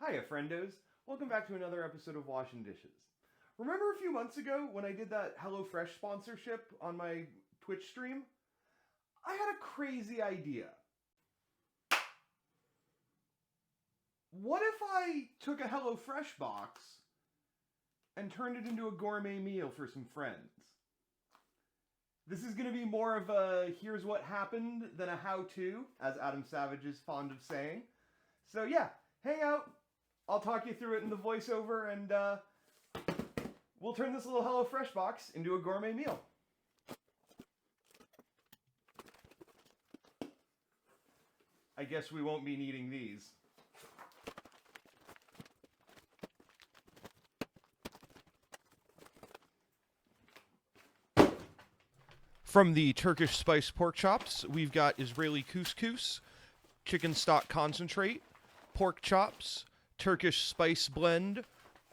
Hiya, friendos. Welcome back to another episode of Washing Dishes. Remember a few months ago when I did that HelloFresh sponsorship on my Twitch stream? I had a crazy idea. What if I took a HelloFresh box and turned it into a gourmet meal for some friends? This is going to be more of a here's what happened than a how-to, as Adam Savage is fond of saying. So yeah, hang out. I'll talk you through it in the voiceover, and we'll turn this little HelloFresh box into a gourmet meal. I guess we won't be needing these. From the Turkish spice pork chops, we've got Israeli couscous, chicken stock concentrate, pork chops, Turkish spice blend,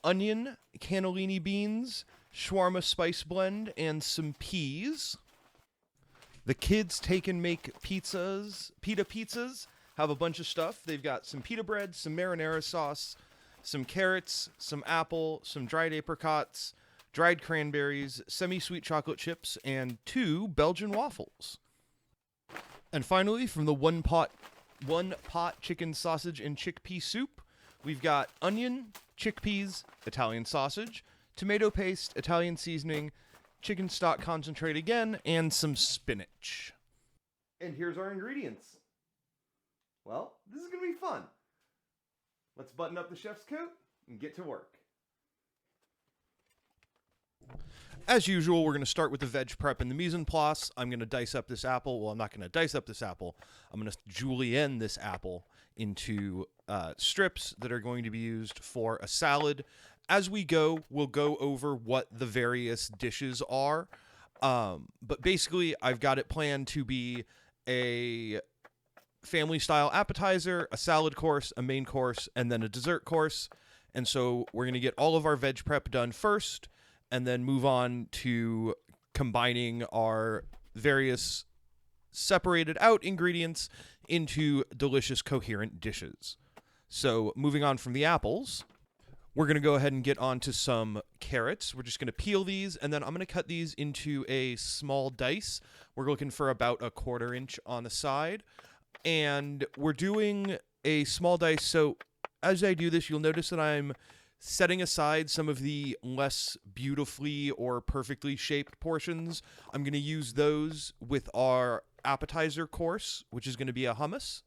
onion, cannellini beans, shawarma spice blend, and some peas. The kids take and make pita pizzas, have a bunch of stuff. They've got some pita bread, some marinara sauce, some carrots, some apple, some dried apricots, dried cranberries, semi-sweet chocolate chips, and 2 Belgian waffles. And finally, from the one pot chicken sausage and chickpea soup, we've got onion, chickpeas, Italian sausage, tomato paste, Italian seasoning, chicken stock concentrate again, and some spinach. And here's our ingredients. Well, this is going to be fun. Let's button up the chef's coat and get to work. As usual, we're going to start with the veg prep and the mise en place. I'm going to dice up this apple. Well, I'm not going to dice up this apple. I'm going to julienne this apple into strips that are going to be used for a salad. As we go, we'll go over what the various dishes are. But basically, I've got it planned to be a family-style appetizer, a salad course, a main course, and then a dessert course. And so we're going to get all of our veg prep done first, and then move on to combining our various separated out ingredients into delicious, coherent dishes. So moving on from the apples, we're going to go ahead and get on to some carrots. We're just going to peel these, and then I'm going to cut these into a small dice. We're looking for about a 1/4 inch on the side. And we're doing a small dice, so as I do this, you'll notice that I'm setting aside some of the less beautifully or perfectly shaped portions. I'm going to use those with our appetizer course, which is going to be a hummus.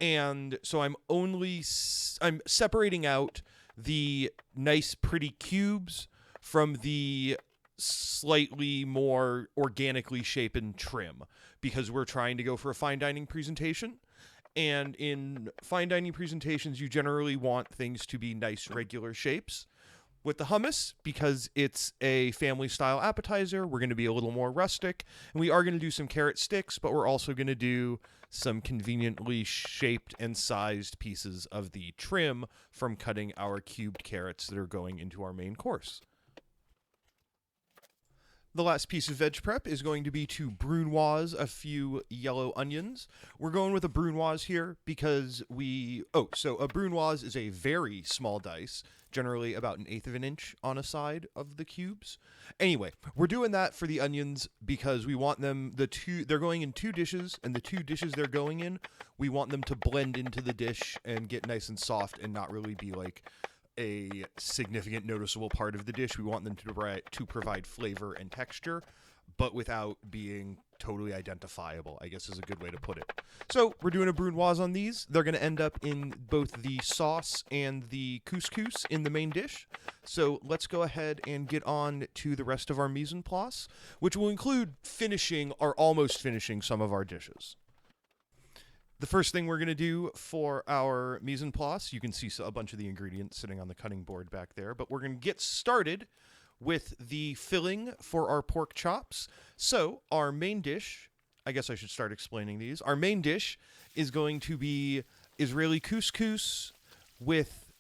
And so I'm separating out the nice, pretty cubes from the slightly more organically shapen trim, because we're trying to go for a fine dining presentation. And in fine dining presentations, you generally want things to be nice, regular shapes. With the hummus, because it's a family-style appetizer, we're going to be a little more rustic. And we are going to do some carrot sticks, but we're also going to do some conveniently shaped and sized pieces of the trim from cutting our cubed carrots that are going into our main course. The last piece of veg prep is going to be to brunoise a few yellow onions. We're going with a brunoise here because so a brunoise is a very small dice, generally about 1/8 of an inch on a side of the cubes. Anyway, we're doing that for the onions because we want them, they're going in 2 dishes, and the 2 dishes they're going in, we want them to blend into the dish and get nice and soft and not really be like a significant noticeable part of the dish. We want them to provide flavor and texture, but without being totally identifiable, I guess is a good way to put it. So we're doing a brunoise on these. They're going to end up in both the sauce and the couscous in the main dish. So let's go ahead and get on to the rest of our mise en place, which will include finishing or almost finishing some of our dishes. The first thing we're going to do for our mise en place, you can see a bunch of the ingredients sitting on the cutting board back there, but we're going to get started with the filling for our pork chops. So our main dish, I guess I should start explaining these. Our main dish is going to be Israeli couscous with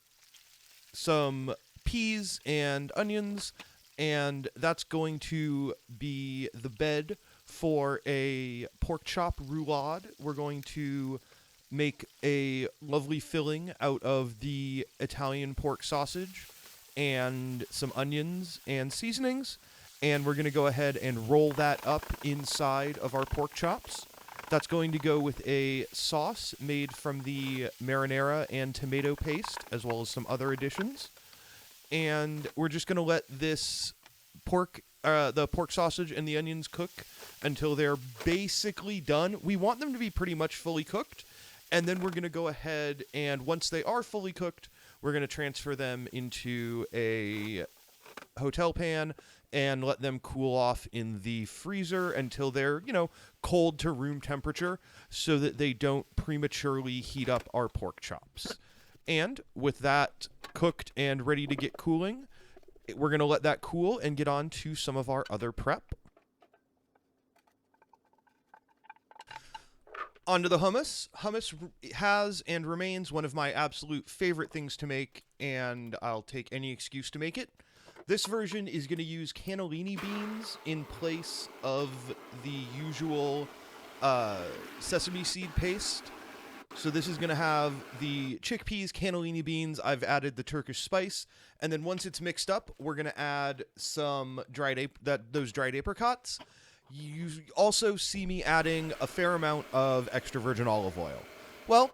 some peas and onions, and that's going to be the bed for a pork chop roulade. We're going to make a lovely filling out of the Italian pork sausage and some onions and seasonings, and we're going to go ahead and roll that up inside of our pork chops. That's going to go with a sauce made from the marinara and tomato paste, as well as some other additions. And we're just going to let this the pork sausage and the onions cook until they're basically done. We want them to be pretty much fully cooked, and then we're going to go ahead and once they are fully cooked, we're going to transfer them into a hotel pan and let them cool off in the freezer until they're, cold to room temperature so that they don't prematurely heat up our pork chops. And with that cooked and ready to get cooling, we're going to let that cool and get on to some of our other prep. Onto the hummus. Hummus has and remains one of my absolute favorite things to make, and I'll take any excuse to make it. This version is going to use cannellini beans in place of the usual sesame seed paste. So this is going to have the chickpeas, cannellini beans. I've added the Turkish spice, and then once it's mixed up, we're going to add some those dried apricots. You also see me adding a fair amount of extra virgin olive oil. Well,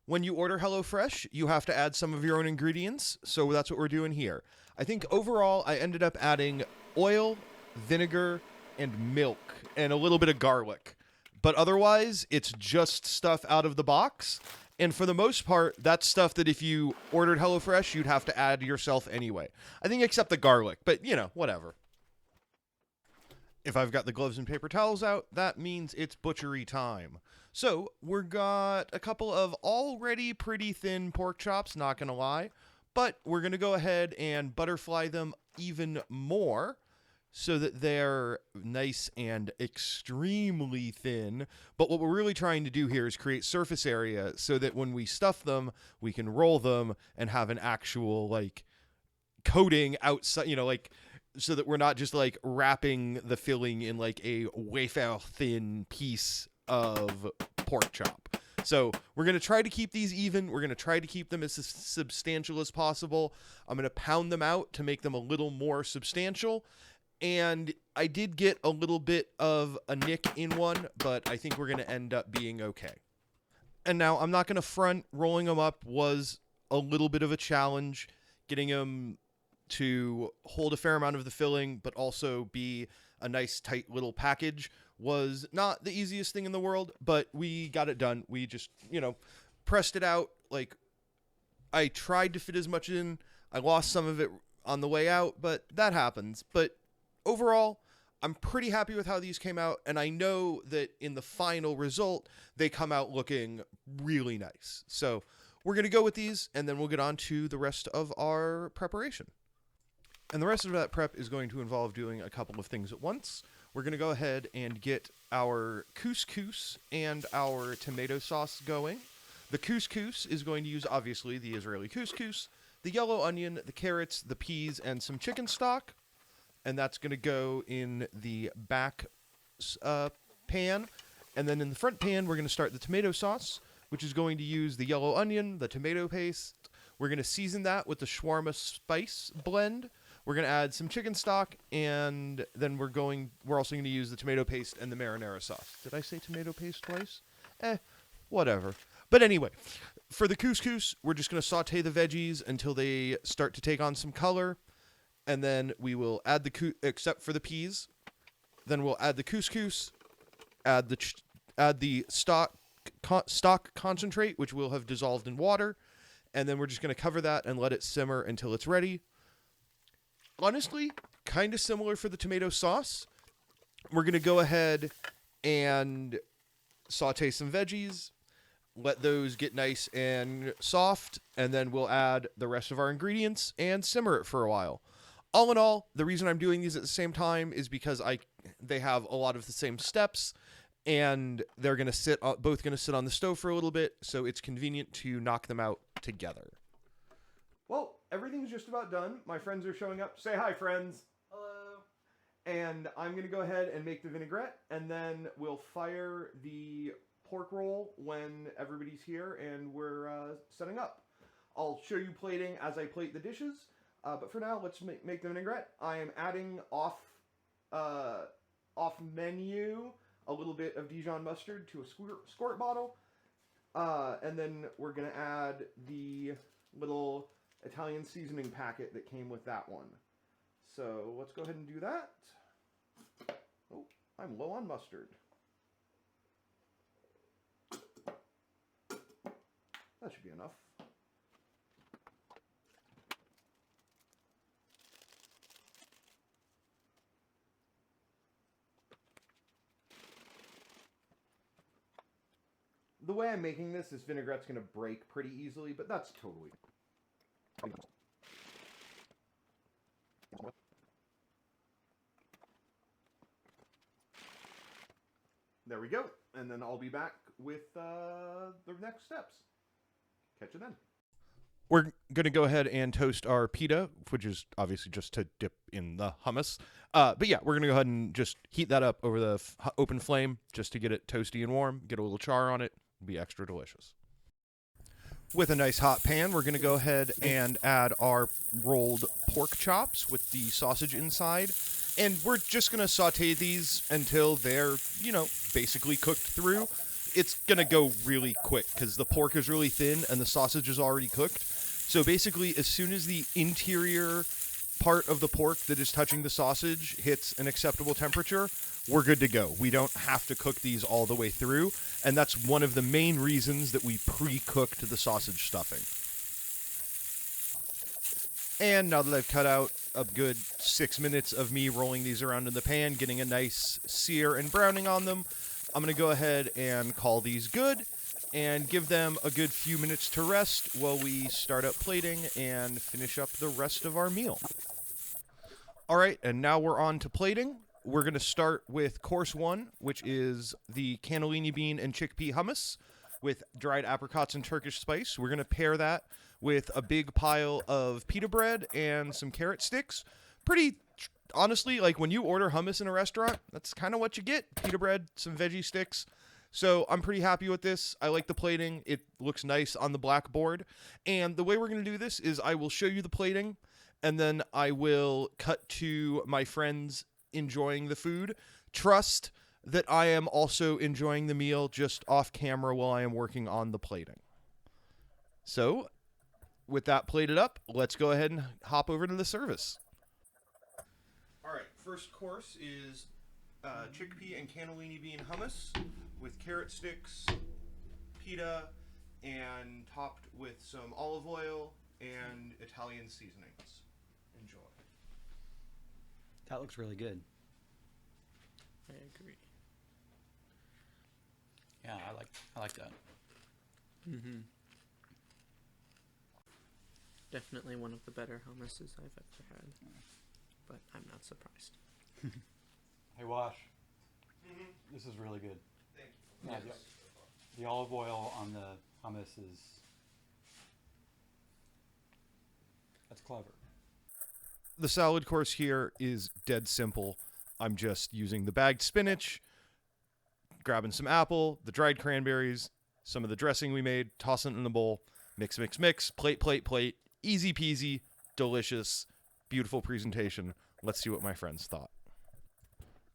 when you order HelloFresh, you have to add some of your own ingredients, so that's what we're doing here. I think overall I ended up adding oil, vinegar, and milk, and a little bit of garlic. But otherwise, it's just stuff out of the box. And for the most part, that's stuff that if you ordered HelloFresh, you'd have to add yourself anyway. I think except the garlic, but whatever. If I've got the gloves and paper towels out, that means it's butchery time. So, we've got a couple of already pretty thin pork chops, not gonna lie. But we're gonna go ahead and butterfly them even more so that they're nice and extremely thin. But what we're really trying to do here is create surface area so that when we stuff them, we can roll them and have an actual, coating outside, so that we're not just, wrapping the filling in, a wafer-thin piece of pork chop. So we're going to try to keep these even. We're going to try to keep them as substantial as possible. I'm going to pound them out to make them a little more substantial. And I did get a little bit of a nick in one, but I think we're going to end up being okay. And now I'm not going to front. Rolling them up was a little bit of a challenge. Getting them to hold a fair amount of the filling, but also be a nice tight little package was not the easiest thing in the world, but we got it done. We just, pressed it out. I tried to fit as much in. I lost some of it on the way out, but that happens. But overall, I'm pretty happy with how these came out, and I know that in the final result, they come out looking really nice. So we're going to go with these, and then we'll get on to the rest of our preparation. And the rest of that prep is going to involve doing a couple of things at once. We're going to go ahead and get our couscous and our tomato sauce going. The couscous is going to use, obviously, the Israeli couscous, the yellow onion, the carrots, the peas, and some chicken stock. And that's going to go in the back pan. And then in the front pan, we're going to start the tomato sauce, which is going to use the yellow onion, the tomato paste. We're going to season that with the shawarma spice blend. We're going to add some chicken stock, and then we're also going to use the tomato paste and the marinara sauce. Did I say tomato paste twice? Whatever. But anyway, for the couscous, we're just going to saute the veggies until they start to take on some color, and then we will add except for the peas. Then we'll add the couscous, add the stock concentrate, which will have dissolved in water, and then we're just going to cover that and let it simmer until it's ready. Honestly, kind of similar for the tomato sauce. We're going to go ahead and saute some veggies, let those get nice and soft, and then we'll add the rest of our ingredients and simmer it for a while. All in all, the reason I'm doing these at the same time is because they have a lot of the same steps, and they're going to both going to sit on the stove for a little bit, so it's convenient to knock them out together. Well, everything's just about done. My friends are showing up. Say hi, friends. Hello. And I'm going to go ahead and make the vinaigrette, and then we'll fire the pork roll when everybody's here and we're setting up. I'll show you plating as I plate the dishes, but for now, let's make the vinaigrette. I am adding off menu a little bit of Dijon mustard to a squirt bottle, and then we're gonna add the little Italian seasoning packet that came with that one. So let's go ahead and do that. Oh, I'm low on mustard. That should be enough. The way I'm making this vinaigrette's going to break pretty easily, but that's totally... There we go. And then I'll be back with the next steps. Catch you then. We're going to go ahead and toast our pita, which is obviously just to dip in the hummus. But yeah, we're going to go ahead and just heat that up over the open flame just to get it toasty and warm, get a little char on it. Be extra delicious. With a nice hot pan, we're going to go ahead and add our rolled pork chops with the sausage inside. And we're just going to saute these until they're, basically cooked through. It's going to go really quick because the pork is really thin and the sausage is already cooked. So basically, as soon as the interior part of the pork that is touching the sausage hits an acceptable temperature, we're good to go. We don't have to cook these all the way through, and that's one of the main reasons that we pre-cooked the sausage stuffing. And now that I've cut out a good 6 minutes of me rolling these around in the pan, getting a nice sear and browning on them, I'm going to go ahead and call these good and give them a good few minutes to rest while we start up plating and finish up the rest of our meal. All right, and now we're on to plating. We're going to start with course one, which is the cannellini bean and chickpea hummus with dried apricots and Turkish spice. We're going to pair that with a big pile of pita bread and some carrot sticks. Pretty, honestly, like when you order hummus in a restaurant, that's kind of what you get. Pita bread, some veggie sticks. So I'm pretty happy with this. I like the plating. It looks nice on the blackboard. And the way we're going to do this is I will show you the plating, and then I will cut to my friends enjoying the food. Trust that I am also enjoying the meal just off camera while I am working on the plating. So, with that plated up, let's go ahead and hop over to the service. All right, first course is chickpea and cannellini bean hummus with carrot sticks, pita, and topped with some olive oil and Italian seasonings. Enjoy. That looks really good. I agree. Yeah, I like that. Mm-hmm. Definitely one of the better hummuses I've ever had, but I'm not surprised. Hey, Wash. This is really good. Thank you. Yeah, the olive oil on the hummus that's clever. The salad course here is dead simple. I'm just using the bagged spinach, grabbing some apple, the dried cranberries, some of the dressing we made, tossing it in the bowl, mix, mix, mix, plate, plate, plate. Easy peasy, delicious, beautiful presentation. Let's see what my friends thought.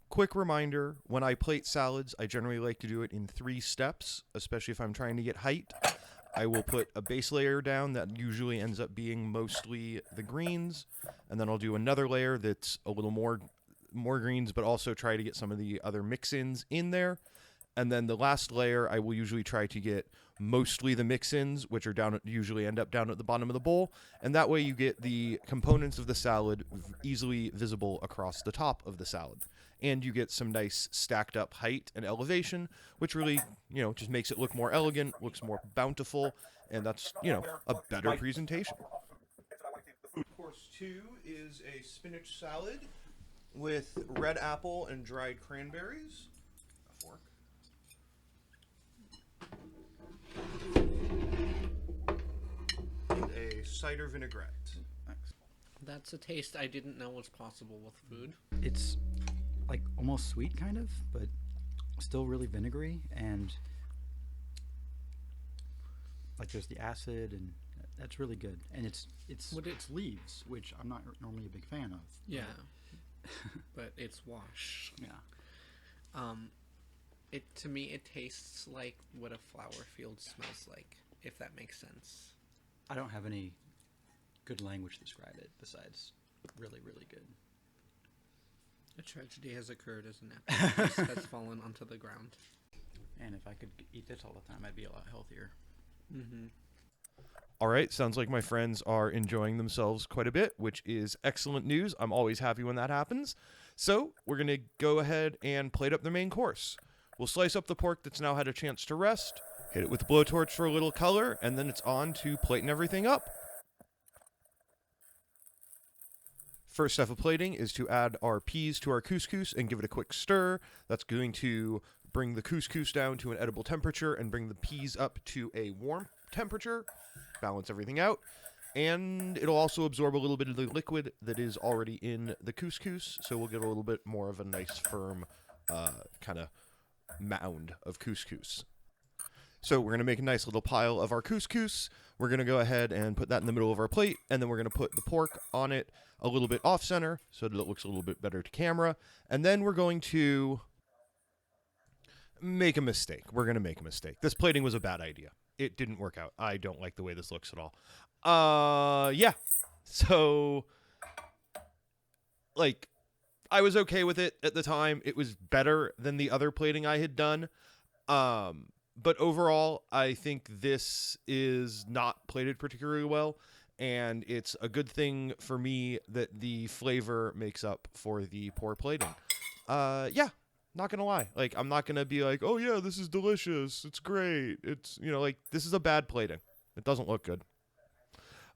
Quick reminder, when I plate salads, I generally like to do it in 3 steps, especially if I'm trying to get height. I will put a base layer down that usually ends up being mostly the greens, and then I'll do another layer that's a little more greens, but also try to get some of the other mix-ins in there. And then the last layer, I will usually try to get mostly the mix-ins, which are usually end up down at the bottom of the bowl. And that way you get the components of the salad easily visible across the top of the salad. And you get some nice stacked up height and elevation, which really, just makes it look more elegant, looks more bountiful, and that's, a better presentation. Course 2 is a spinach salad with red apple and dried cranberries. A fork. And a cider vinaigrette. That's a taste I didn't know was possible with food. It's like almost sweet kind of, but still really vinegary, and like there's the acid, and that's really good. And it's Would it- it's leaves, which I'm not normally a big fan of. Yeah, but it's wash. Yeah. It to me it tastes like what a flower field smells like, if that makes sense. I don't have any good language to describe it besides really, really good. A tragedy has occurred as an apple has fallen onto the ground. And if I could eat this all the time, I'd be a lot healthier. Mm-hmm. All right, sounds like my friends are enjoying themselves quite a bit, which is excellent news. I'm always happy when that happens. So we're going to go ahead and plate up the main course. We'll slice up the pork that's now had a chance to rest, hit it with the blowtorch for a little color, and then it's on to plating everything up. First step of plating is to add our peas to our couscous and give it a quick stir. That's going to bring the couscous down to an edible temperature and bring the peas up to a warm temperature, balance everything out, and it'll also absorb a little bit of the liquid that is already in the couscous, so we'll get a little bit more of a nice firm kind of mound of couscous. So we're going to make a nice little pile of our couscous. We're going to go ahead and put that in the middle of our plate, and then we're going to put the pork on it a little bit off center so that it looks a little bit better to camera. And then we're going to make a mistake. We're going to make a mistake. This plating was a bad idea. It didn't work out. I don't like the way this looks at all. Yeah. So, like, I was okay with it at the time. It was better than the other plating I had done. But overall, I think this is not plated particularly well, and it's a good thing for me that the flavor makes up for the poor plating. Yeah, not gonna lie. Like, I'm not gonna be like, oh yeah, this is delicious, it's great. It's, you know, like, this is a bad plating. It doesn't look good.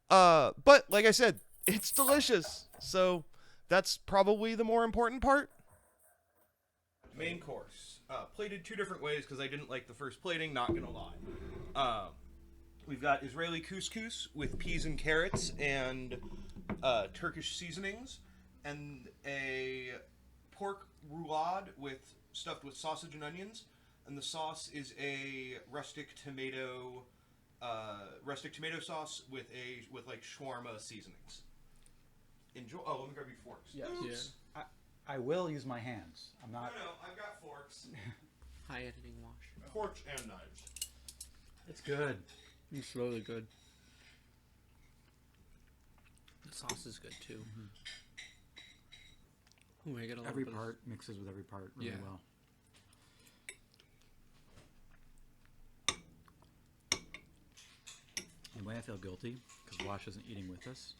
But like I said, it's delicious. So that's probably the more important part. Main course. Plated two different ways because I didn't like the first plating, not gonna lie. We've got Israeli couscous with peas and carrots and Turkish seasonings, and a pork roulade stuffed with sausage and onions, and the sauce is a rustic tomato sauce with like shawarma seasonings. Enjoy. Oh, let me grab you forks. Yes. Oops. I will use my hands. I'm not. No, I've got forks. High editing wash. Forks and knives. It's good. It's really good. The sauce is good too. Ooh, I get a little Every bit part mixes with every part really Yeah. well. In a way, I feel guilty because Wash isn't eating with us.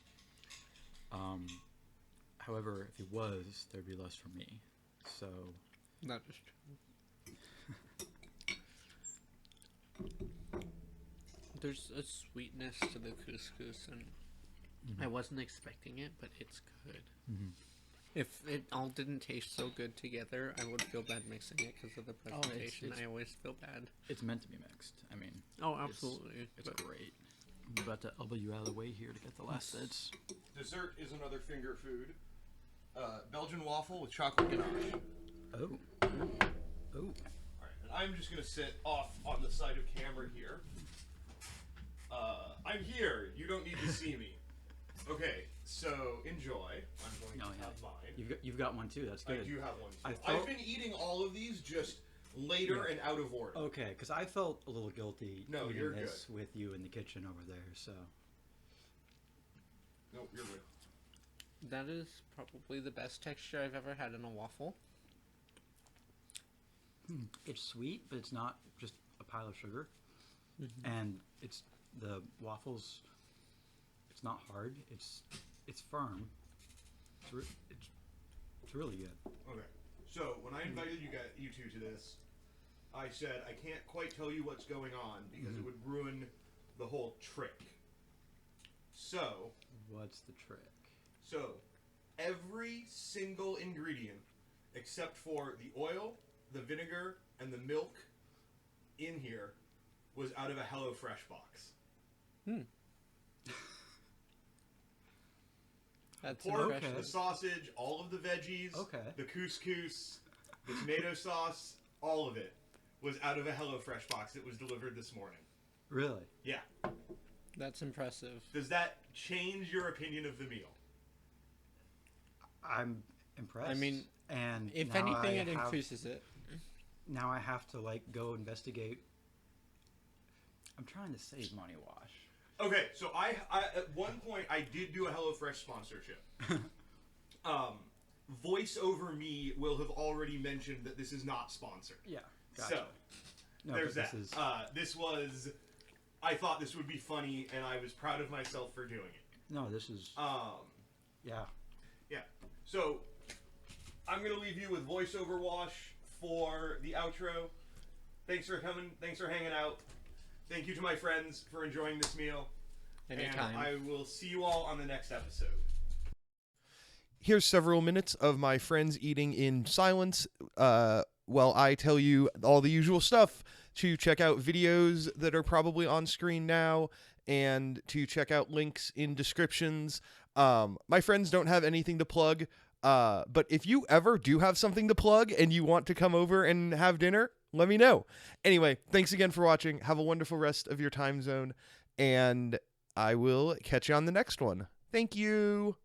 However, if he was, there'd be less for me. So, That is true. There's a sweetness to the couscous, and I wasn't expecting it, but it's good. If it all didn't taste so good together, I would feel bad mixing it because of the presentation. it's- I always feel bad. it's meant to be mixed. I mean, Oh, absolutely. it's but great. I'm about to elbow you out of the way here to get the last bits. Dessert is another finger food. Belgian waffle with chocolate ganache. Oh. Oh. Alright, and I'm just gonna sit off on the side of camera here. I'm here. You don't need to see me. Okay, so enjoy. I'm going to Oh, yeah. have mine. You've got one too. That's I good. do have one. I Too. felt- I've been eating all of these just later and out of order. Okay, because I felt a little guilty No, eating you're this with you in the kitchen over there. So Nope, you're good. that is probably the best texture I've ever had in a waffle. it's sweet, but it's not just a pile of sugar. And it's the waffles. It's not hard. It's firm. It's really good. Okay, so when I invited you two to this, I said I can't quite tell you what's going on because it would ruin the whole trick. So, What's the trick? every single ingredient except for the oil, the vinegar, and the milk in here was out of a HelloFresh box. That's Pork, impressive. the sausage, all of the veggies, Okay. the couscous, the tomato sauce, all of it was out of a HelloFresh box that was delivered this morning. Really? Yeah. That's impressive. Does that change your opinion of the meal? I'm impressed. I mean, and if now anything, I it have- increases it. Now I have to like go investigate. I'm trying to save money, Wash. Okay, so I at one point I did do a HelloFresh sponsorship. Voice over me will have already mentioned that this is not sponsored. Yeah. Gotcha. So No, there's but that. this is This was. I thought this would be funny, and I was proud of myself for doing it. no. This is yeah. Yeah. So I'm gonna leave you with voiceover Wash for the outro. Thanks for coming. Thanks for hanging out. Thank you to my friends for enjoying this meal. Anytime. And I will see you all on the next episode. Here's several minutes of my friends eating in silence while I tell you all the usual stuff. To check out videos that are probably on screen now, and to check out links in descriptions. My friends don't have anything to plug, but if you ever do have something to plug and you want to come over and have dinner, let me know. Anyway, thanks again for watching. Have a wonderful rest of your time zone, and I will catch you on the next one. Thank you.